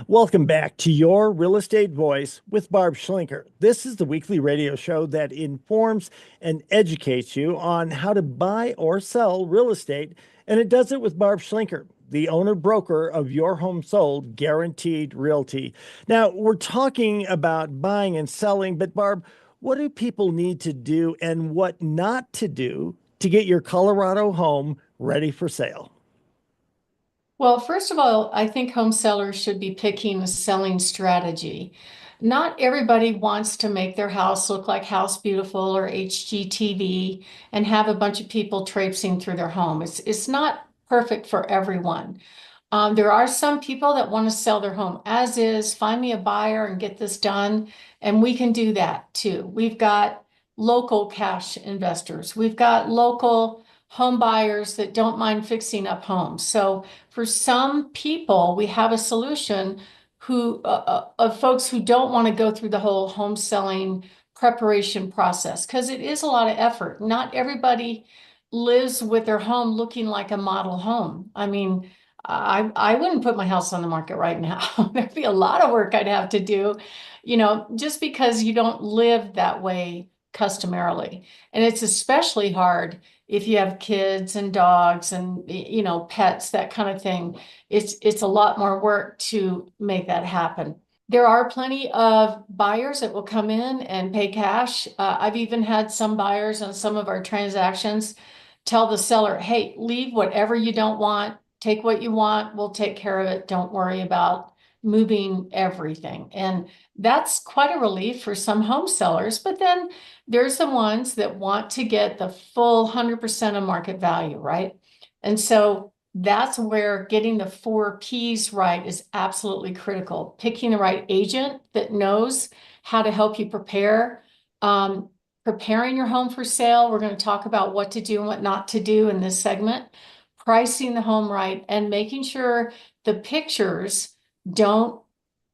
Welcome back to Your Real Estate Voice with Barb Schlinker. This is the weekly radio show that informs and educates you on how to buy or sell real estate, and it does it with Barb Schlinker, the owner broker of Your Home Sold Guaranteed Realty. Now, we're talking about buying and selling, but Barb, what do people need to do and what not to do to get your Colorado home ready for sale? Well, first of all, I think home sellers should be picking a selling strategy. Not everybody wants to make their house look like House Beautiful or HGTV and have a bunch of people traipsing through their home. It's not perfect for everyone. There are some people that want to sell their home as is, find me a buyer and get this done. And we can do that too. We've got local cash investors. We've got local home buyers that don't mind fixing up homes. So for some people, we have a solution of folks who don't want to go through the whole home selling preparation process because it is a lot of effort. Not everybody lives with their home looking like a model home. I mean, I wouldn't put my house on the market right now. There'd be a lot of work I'd have to do, just because you don't live that way customarily. And it's especially hard if you have kids and dogs and pets, that kind of thing. It's a lot more work to make that happen. There are plenty of buyers that will come in and pay cash. I've even had some buyers on some of our transactions tell the seller, hey, leave whatever you don't want, take what you want, we'll take care of it. Don't worry about moving everything. And that's quite a relief for some home sellers. But then there's the ones that want to get the full 100% of market value, right? And so that's where getting the 4 Ps right is absolutely critical. Picking the right agent that knows how to help you prepare, preparing your home for sale. We're going to talk about what to do and what not to do in this segment, pricing the home right, and making sure the pictures don't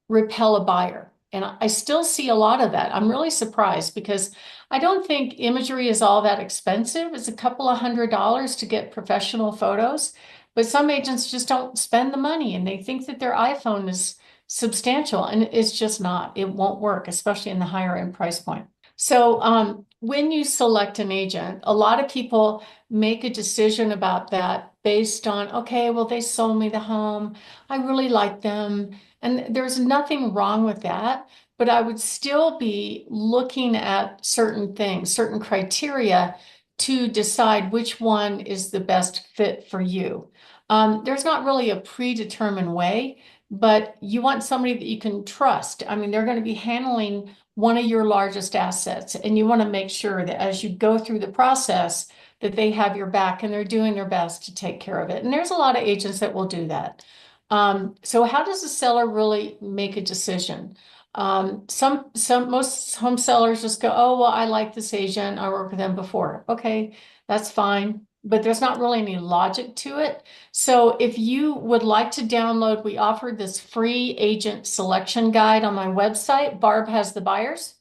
repel a buyer. And I still see a lot of that. I'm really surprised because I don't think imagery is all that expensive. It's a couple of $100s to get professional photos, but some agents just don't spend the money and they think that their iPhone is substantial, and it's just not. It won't work, especially in the higher end price point. So when you select an agent, a lot of people make a decision about that based on, okay, well, they sold me the home. I really like them. And there's nothing wrong with that, but I would still be looking at certain things, certain criteria to decide which one is the best fit for you. There's not really a predetermined way, but you want somebody that you can trust. I mean, they're going to be handling one of your largest assets, and you want to make sure that as you go through the process, that they have your back and they're doing their best to take care of it. And there's a lot of agents that will do that. So how does the seller really make a decision? Most home sellers just go, oh, well, I like this agent. I worked with them before. Okay, that's fine. But there's not really any logic to it. So if you would like to download, we offered this free agent selection guide on my website. Barb has the buyers,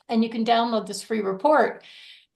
and you can download this free report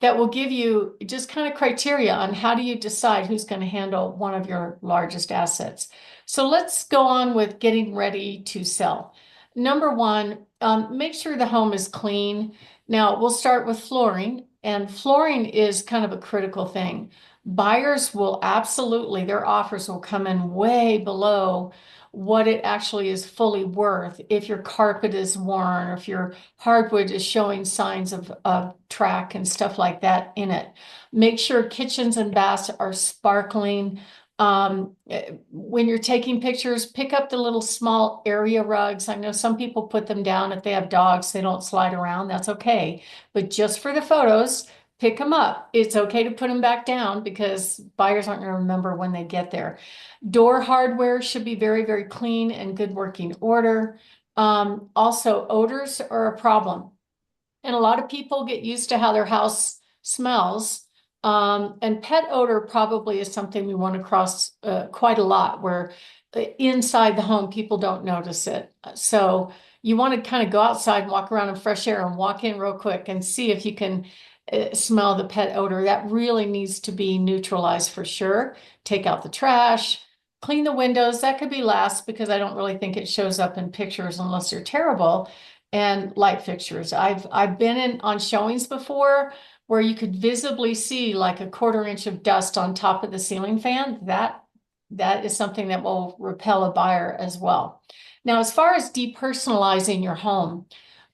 that will give you just kind of criteria on how do you decide who's going to handle one of your largest assets. So let's go on with getting ready to sell. Number one, make sure the home is clean. Now we'll start with flooring, and flooring is kind of a critical thing. Buyers will absolutely, their offers will come in way below what it actually is fully worth if your carpet is worn or if your hardwood is showing signs of track and stuff like that in it. Make sure kitchens and baths are sparkling. When you're taking pictures, pick up the little small area rugs. I know some people put them down if they have dogs, they don't slide around. That's okay. But just for the photos, pick them up. It's okay to put them back down because buyers aren't going to remember when they get there. Door hardware should be very, very clean and good working order. Also, odors are a problem. And a lot of people get used to how their house smells. And pet odor probably is something we run across quite a lot, where inside the home, people don't notice it. So you want to kind of go outside and walk around in fresh air and walk in real quick and see if you can smell the pet odor. That really needs to be neutralized for sure. Take out the trash. Clean the windows. That could be last because I don't really think it shows up in pictures unless they're terrible. And light fixtures. I've been in on showings before where you could visibly see like a quarter inch of dust on top of the ceiling fan. That is something that will repel a buyer as well. Now, as far as depersonalizing your home,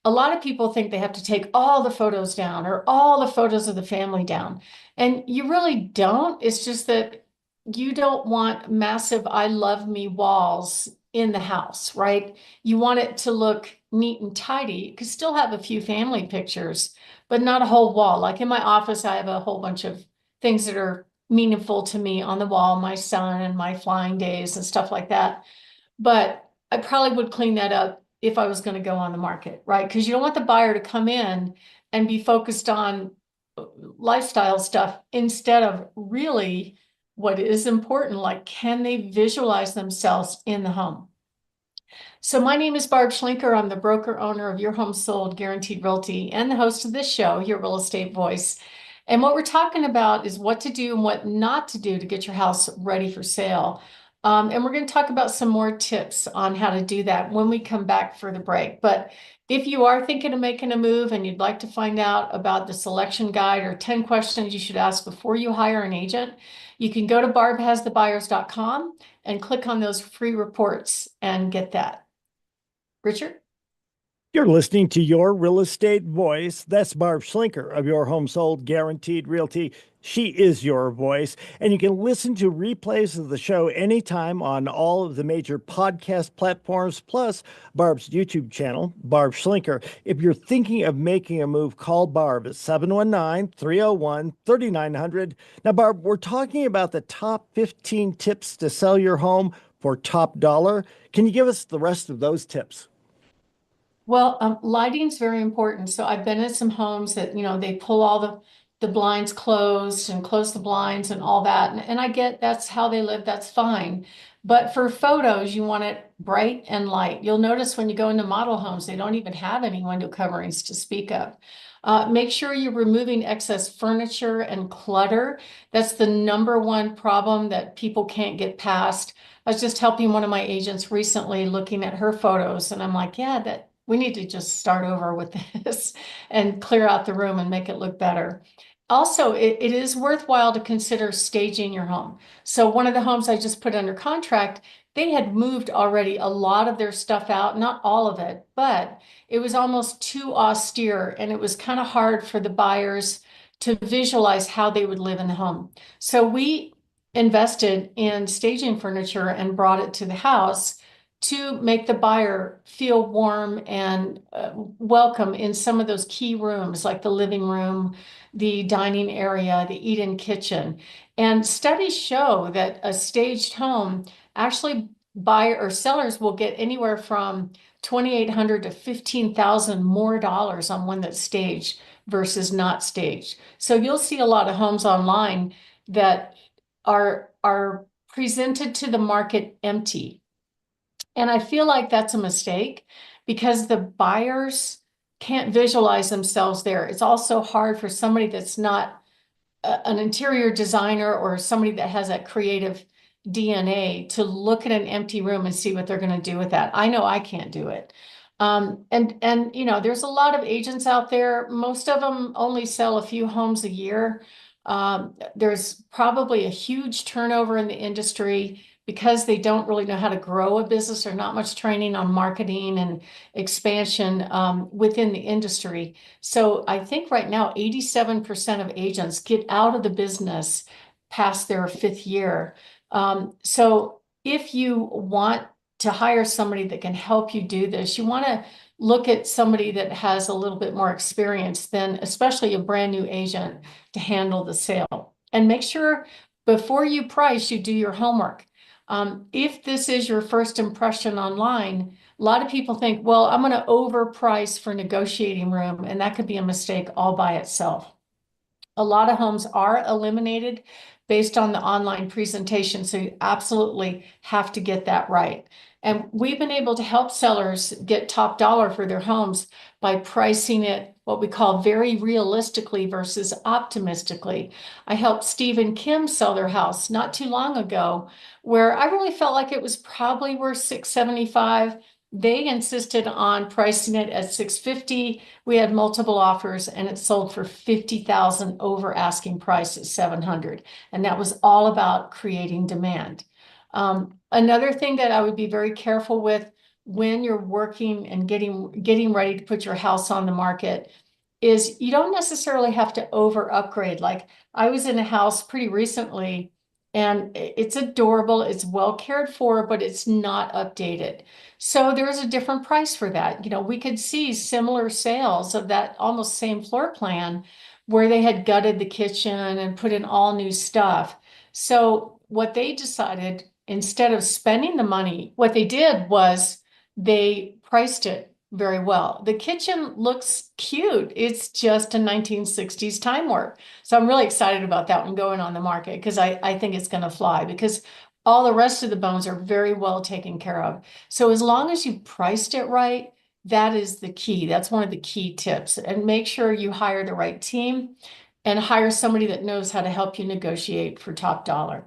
a lot of people think they have to take all the photos down or all the photos of the family down. And you really don't. It's just that you don't want massive I love me walls in the house, right? You want it to look neat and tidy. You could still have a few family pictures, but not a whole wall. Like in my office, I have a whole bunch of things that are meaningful to me on the wall, my son and my flying days and stuff like that. But I probably would clean that up if I was going to go on the market, right? Because you don't want the buyer to come in and be focused on lifestyle stuff instead of really what is important, like can they visualize themselves in the home? So my name is Barb Schlinker. I'm the broker owner of Your Home Sold Guaranteed Realty and the host of this show, Your Real Estate Voice. And what we're talking about is what to do and what not to do to get your house ready for sale. And we're going to talk about some more tips on how to do that when we come back for the break. But if you are thinking of making a move and you'd like to find out about the selection guide or 10 questions you should ask before you hire an agent, you can go to barbhasthebuyers.com and click on those free reports and get that. Richard? You're listening to Your Real Estate Voice. That's Barb Schlinker of Your Home Sold Guaranteed Realty. She is your voice, and you can listen to replays of the show anytime on all of the major podcast platforms, plus Barb's YouTube channel, Barb Schlinker. If you're thinking of making a move, call Barb at 719-301-3900. Now, Barb, we're talking about the top 15 tips to sell your home for top dollar. Can you give us the rest of those tips? Well, lighting's very important. So I've been in some homes that, they pull all the blinds closed and close the blinds and all that. And I get that's how they live. That's fine. But for photos, you want it bright and light. You'll notice when you go into model homes, they don't even have any window coverings to speak of. Make sure you're removing excess furniture and clutter. That's the number one problem that people can't get past. I was just helping one of my agents recently looking at her photos, and I'm like, yeah, that we need to just start over with this and clear out the room and make it look better. Also, it is worthwhile to consider staging your home. So one of the homes I just put under contract, they had moved already a lot of their stuff out, not all of it, but it was almost too austere and it was kind of hard for the buyers to visualize how they would live in the home. So we invested in staging furniture and brought it to the house to make the buyer feel warm and welcome in some of those key rooms, like the living room, the dining area, the eat-in kitchen. And studies show that a staged home actually buyer or sellers will get anywhere from 2,800 to 15,000 more dollars on one that's staged versus not staged. So you'll see a lot of homes online that are presented to the market empty. And I feel like that's a mistake because the buyers can't visualize themselves there. It's also hard for somebody that's not an interior designer or somebody that has that creative DNA to look at an empty room and see what they're going to do with that. I know I can't do it. And there's a lot of agents out there. Most of them only sell a few homes a year. There's probably a huge turnover in the industry because they don't really know how to grow a business. There's not much training on marketing and expansion within the industry. So I think right now, 87% of agents get out of the business past their fifth year. So if you want to hire somebody that can help you do this, you want to look at somebody that has a little bit more experience than especially a brand new agent to handle the sale. And make sure before you price, you do your homework. If this is your first impression online, a lot of people think, well, I'm going to overprice for negotiating room, and that could be a mistake all by itself. A lot of homes are eliminated based on the online presentation, so you absolutely have to get that right. And we've been able to help sellers get top dollar for their homes by pricing it what we call very realistically versus optimistically. I helped Steve and Kim sell their house not too long ago, where I really felt like it was probably worth 675. They insisted on pricing it at 650. We had multiple offers and it sold for 50,000 over asking price at 700. And that was all about creating demand. Another thing that I would be very careful with when you're working and getting ready to put your house on the market is you don't necessarily have to over upgrade. Like I was in a house pretty recently and it's adorable, it's well cared for, but it's not updated. So there's a different price for that. You know, we could see similar sales of that almost same floor plan where they had gutted the kitchen and put in all new stuff. So what they decided, instead of spending the money, what they did was they priced it very well. The kitchen looks cute. It's just a 1960s time warp. So I'm really excited about that one going on the market because I think it's going to fly because all the rest of the bones are very well taken care of. So as long as you priced it right, that is the key. That's one of the key tips. And make sure you hire the right team and hire somebody that knows how to help you negotiate for top dollar.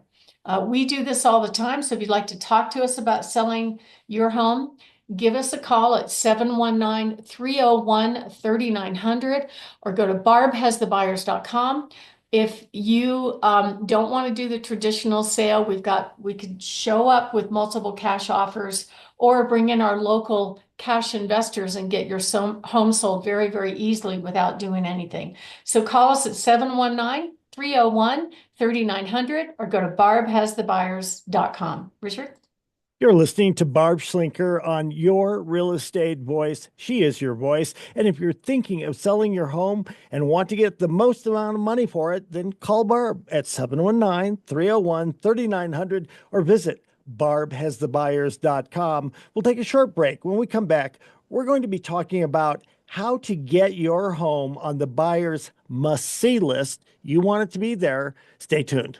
We do this all the time. So if you'd like to talk to us about selling your home, give us a call at 719-301-3900 or go to barbhasthebuyers.com. If you don't want to do the traditional sale, we could show up with multiple cash offers or bring in our local cash investors and get your home sold very, very easily without doing anything. So call us at 719-301-3900 or go to barbhasthebuyers.com. Richard? You're listening to Barb Schlinker on Your Real Estate Voice. She is your voice. And if you're thinking of selling your home and want to get the most amount of money for it, then call Barb at 719-301-3900 or visit barbhasthebuyers.com. We'll take a short break. When we come back, we're going to be talking about how to get your home on the buyer's must-see list. You want it to be there. Stay tuned.